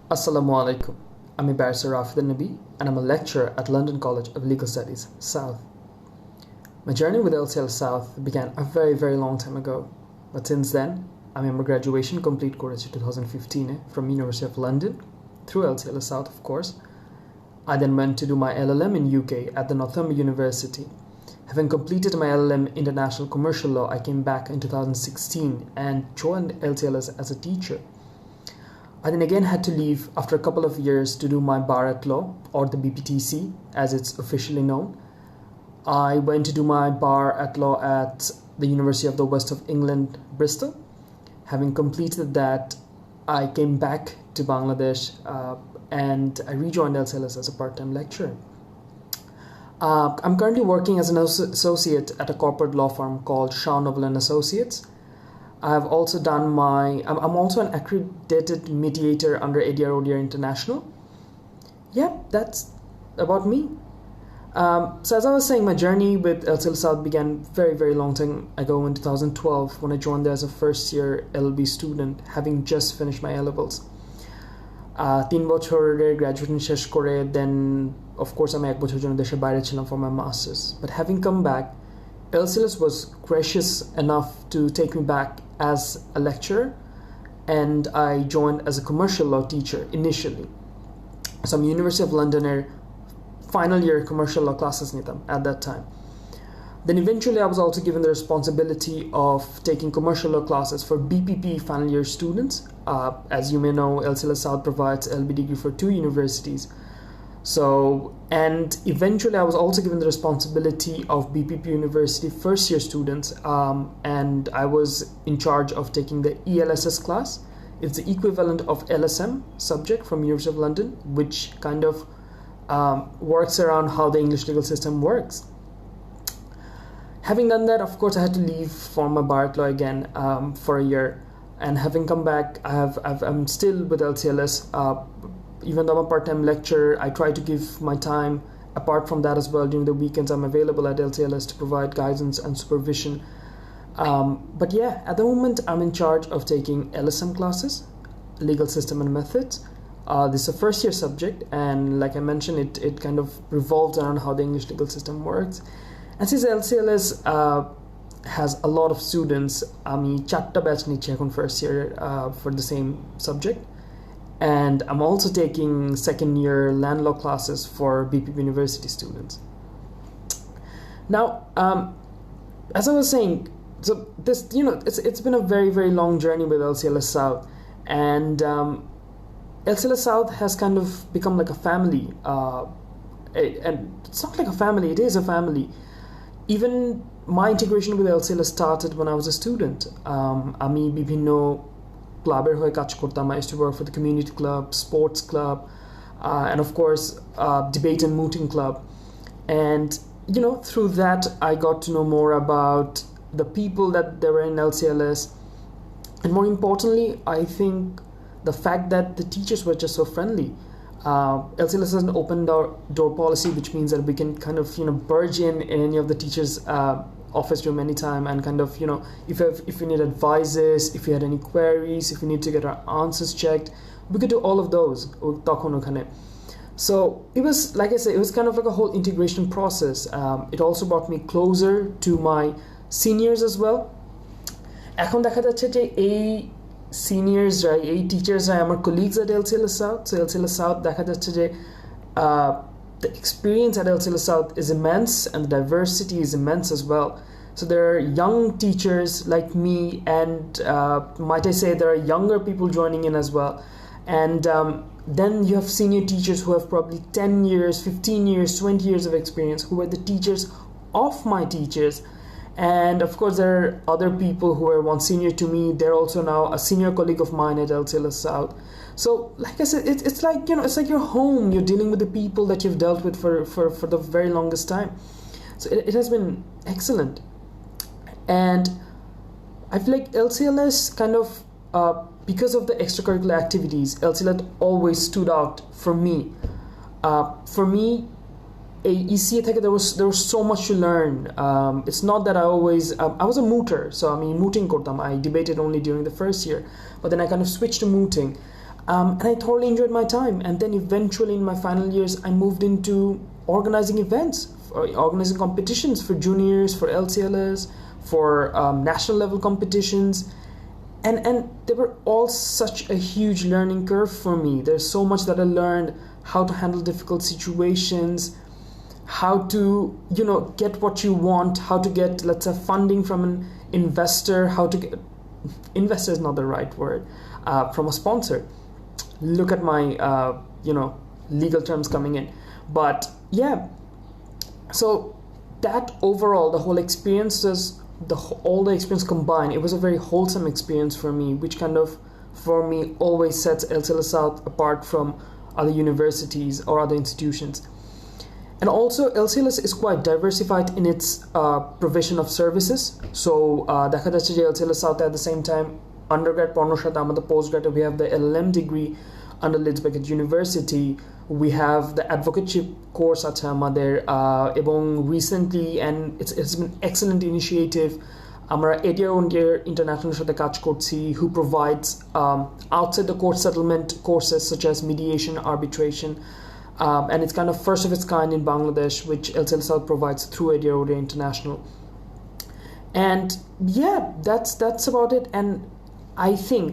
Assalamu alaikum. I'm a Barrister Rafid Un Nabi and I'm a lecturer at London College of Legal Studies, South. My journey with LCL South began a very long time ago, but since then, I'm in my graduation complete course in 2015 from University of London, through LCL South of course. I then went to do my LLM in UK at the Northumberland University. Having completed my LLM International Commercial Law, I came back in 2016 and joined LCL as a teacher. I then again had to leave after a couple of years to do my bar at law, or the BPTC as it's officially known. I went to do my bar at law at the University of the West of England, Bristol. Having completed that, I came back to Bangladesh and I rejoined LCLS as a part-time lecturer. I'm currently working as an associate at a corporate law firm called Shaw Noble and Associates. I've also done I'm also an accredited mediator under ADR ODR International. Yeah, that's about me. So as I was saying, my journey with LCL South began very long time ago in 2012 when I joined there as a first year LLB student, having just finished my A-levels. 3 বছরের graduation শেষ করে, then of course আমি 1 বছরের জন্য দেশের বাইরে ছিলাম for my masters. But having come back, LCLS was gracious enough to take me back as a lecturer, and I joined as a commercial law teacher initially. So I'm University of Londoner final year commercial law classes nitam at that time. Then eventually I was also given the responsibility of taking commercial law classes for BPP final year students. As you may know, LCLS South provides LB degree for 2 universities. So, and eventually I was also given the responsibility of BPP University first year students, and I was in charge of taking the ELSS class. It's the equivalent of LSM subject from University of London, which kind of works around how the English legal system works. Having done that, of course, I had to leave for my bar at law again for a year, and having come back, I'm still with LCLS. Even though I'm a part-time lecturer, I try to give my time apart from that as well. During the weekends, I'm available at LCLS to provide guidance and supervision. But yeah, at the moment, I'm in charge of taking LSM classes, legal system and methods. This is a first-year subject, and like I mentioned, it kind of revolves around how the English legal system works. And since LCLS has a lot of students, আমি 4টা batch নিচ্ছি এখন first year for the same subject. And I'm also taking second year land law classes for BPP University students. Now, as I was saying, so this, it's been a very long journey with LCLS South, and LCLS South has kind of become like a family, and it's not like a family, it is a family. Even my integration with LCLS started when I was a student. আমি বিভিন্ন ক্লাবের হয়ে কাজ করতাম. I used to work for the community club, sports club, and of course debate and mooting club. And through that I got to know more about the people that there were in LCLS, and more importantly, I think the fact that the teachers were just so friendly. LCLS has an open door policy, which means that we can kind of barge in any of the teachers' office room anytime, and kind of if we need advices, if we had any queries, if we need to get our answers checked, we could do all of those. So it was, like I said, it was kind of like a whole integration process. It also brought me closer to my seniors as well. এখন দেখা যাচ্ছে যে এই সিনিয়র্সরা, এই টিচার্সরা আমার colleagues at LCLS South. So LCLS South দেখা যাচ্ছে যে the experience at LCLS South is immense, and the diversity is immense as well. So there are young teachers like me, and might I say there are younger people joining in as well. And then you have senior teachers who have probably 10 years, 15 years, 20 years of experience, who are the teachers of my teachers. And of course there are other people who are one senior to me. They're also now a senior colleague of mine at LCLS South. So like I said, it's like it's like your home. You're dealing with the people that you've dealt with for the very longest time. So it has been excellent. And I feel like LCLS kind of because of the extracurricular activities, LCLS always stood out for me. For me, ECA থেকে there was so much to learn. It's not that I was a mooter, so I mean mooting করতাম. I debated only during the first year, but then I kind of switched to mooting. And I thoroughly enjoyed my time. And then eventually in my final years, I moved into organizing events, organizing competitions for juniors, for LCLS, for national level competitions. And they were all such a huge learning curve for me. There's so much that I learned: how to handle difficult situations, how to, get what you want, how to get, let's say, funding from an investor, how to get, investor is not the right word, from a sponsor. Look at my, legal terms coming in. But yeah, so that overall, the whole experience was, all the experience combined, it was a very wholesome experience for me, which kind of, for me, always sets LCLS South apart from other universities or other institutions. And also, LCLS is quite diversified in its provision of services. So, দেখা যাচ্ছে যে LCLS South at the same time, undergrad পড়ানোর সাথে আমাদের postgrad, we have the LLM degree under Leeds Beckett University. We have the advocateship course আছে আমাদের, এবং recently, and it's been excellent initiative, আমরা Edir Ondir International সাথে কাজ করছি, who provides outside the court settlement courses such as mediation, arbitration, and it's kind of first of its kind in Bangladesh, which LCLS South provides through Edir Ondir International. And yeah, that's about it. And I think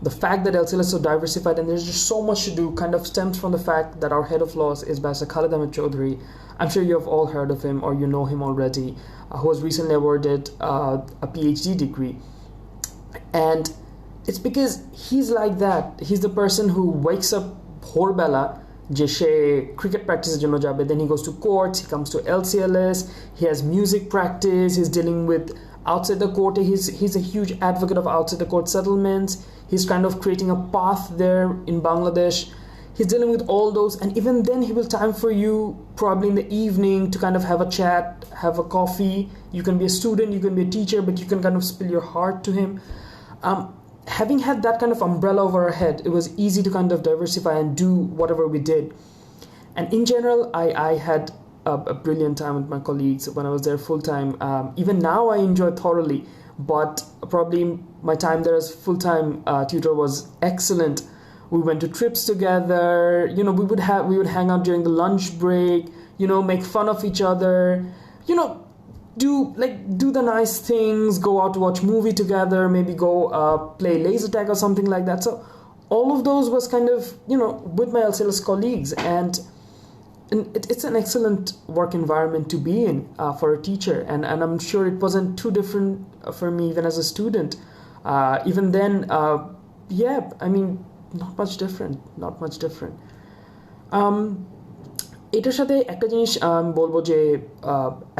the fact that LCLS is so diversified and there's just so much to do kind of stems from the fact that our head of laws is Barrister Khalid Ahmed Chaudhry. I'm sure you have all heard of him or you know him already, who was recently awarded a PhD degree. And it's because he's like that. He's the person who wakes up bhorbela যে সে cricket practiceর জন্য যাবে, then he goes to courts, he comes to LCLS, he has music practice, he's dealing with outside the court, he's a huge advocate of outside the court settlements, he's kind of creating a path there in Bangladesh, he's dealing with all those, and even then he will time for you probably in the evening to kind of have a chat, have a coffee. You can be a student, you can be a teacher, but you can kind of spill your heart to him. Having had that kind of umbrella over our head, it was easy to kind of diversify and do whatever we did. And in general, I had a brilliant time with my colleagues when I was there full-time. Even now I enjoy thoroughly, but probably my time there as full-time tutor was excellent. We went to trips together, we would hang out during the lunch break, make fun of each other, do the nice things, go out to watch movie together, maybe go play laser tag or something like that. So all of those was kind of, with my LCLS colleagues, and it's an excellent work environment to be in for a teacher, and I'm sure it wasn't too different for me even as a student. Even then, not much different. এটার সাথে একটা জিনিস আমি বলবো যে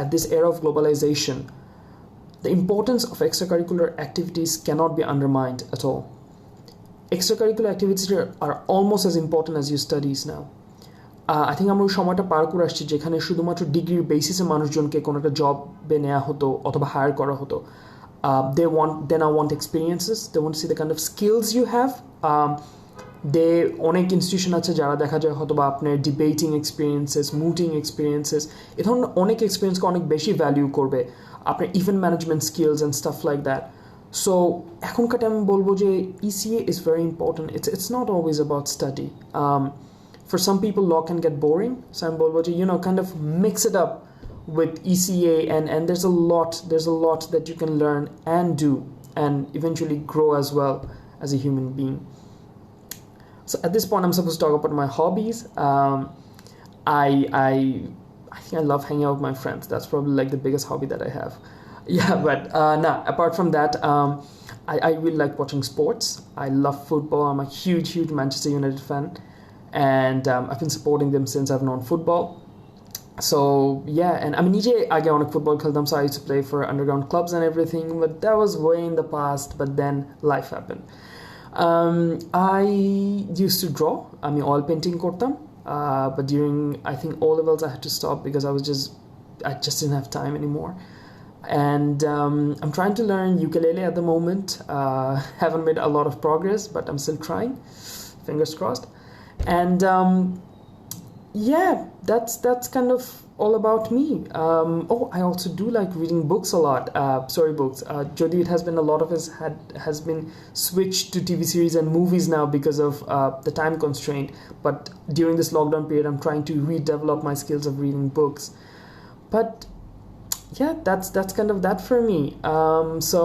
at this era of globalization, the importance of extracurricular activities cannot be undermined at all. Extracurricular activities are almost as important as your studies now. I think আমরা ওই সময়টা পার করে আসছি যেখানে শুধুমাত্র ডিগ্রির বেসিসে মানুষজনকে কোনো একটা জবে নেওয়া হতো অথবা হায়ার করা হতো. They now want experiences, they want to see the kind of skills you have. অনেক ইনস্টিটিউশন আছে যারা দেখা যায় হয়তো বা আপনার ডিবেটিং এক্সপিরিয়েন্সেস, মুটিং এক্সপিরিয়েন্সেস, এ ধরনের অনেক এক্সপিরিয়েন্সকে অনেক বেশি ভ্যালিউ করবে, আপনার event management skills and staff like that. So এখনকার টাইম বলবো যে ECA is very important. It's not always about study. For some people law can get boring, so I'm বলবো যে kind of mix it up with ECA, and there's a lot that you can learn and do and eventually grow as well as a human being. So at this point, I'm supposed to talk about my hobbies. I think I love hanging out with my friends. That's probably like the biggest hobby that I have. Yeah, but apart from that, I really like watching sports. I love football. I'm a huge Manchester United fan, and I've been supporting them since I've known football. So yeah, and I mean, নিজে আগে অনেক football খেলতাম, so I used to play for underground clubs and everything, but that was way in the past. But then life happened. I used to draw. I mean, oil painting kortam. But during, I think, O-levels, I had to stop because I just didn't have time anymore. And I'm trying to learn ukulele at the moment. Haven't made a lot of progress, but I'm still trying. Fingers crossed. And yeah, that's kind of all about me. I also do like reading books a lot, storybooks. Jodi, it has been a lot of us has been switched to TV series and movies now because of the time constraint. But during this lockdown period, I'm trying to redevelop my skills of reading books. But yeah, that's kind of that for me. So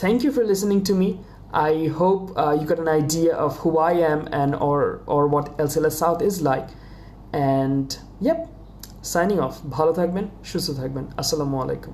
thank you for listening to me. I hope you got an idea of who I am and or what LCLS South is like. And yep, signing off. ভালো থাকবেন, সুস্থ থাকবেন। আসসালামু আলাইকুম।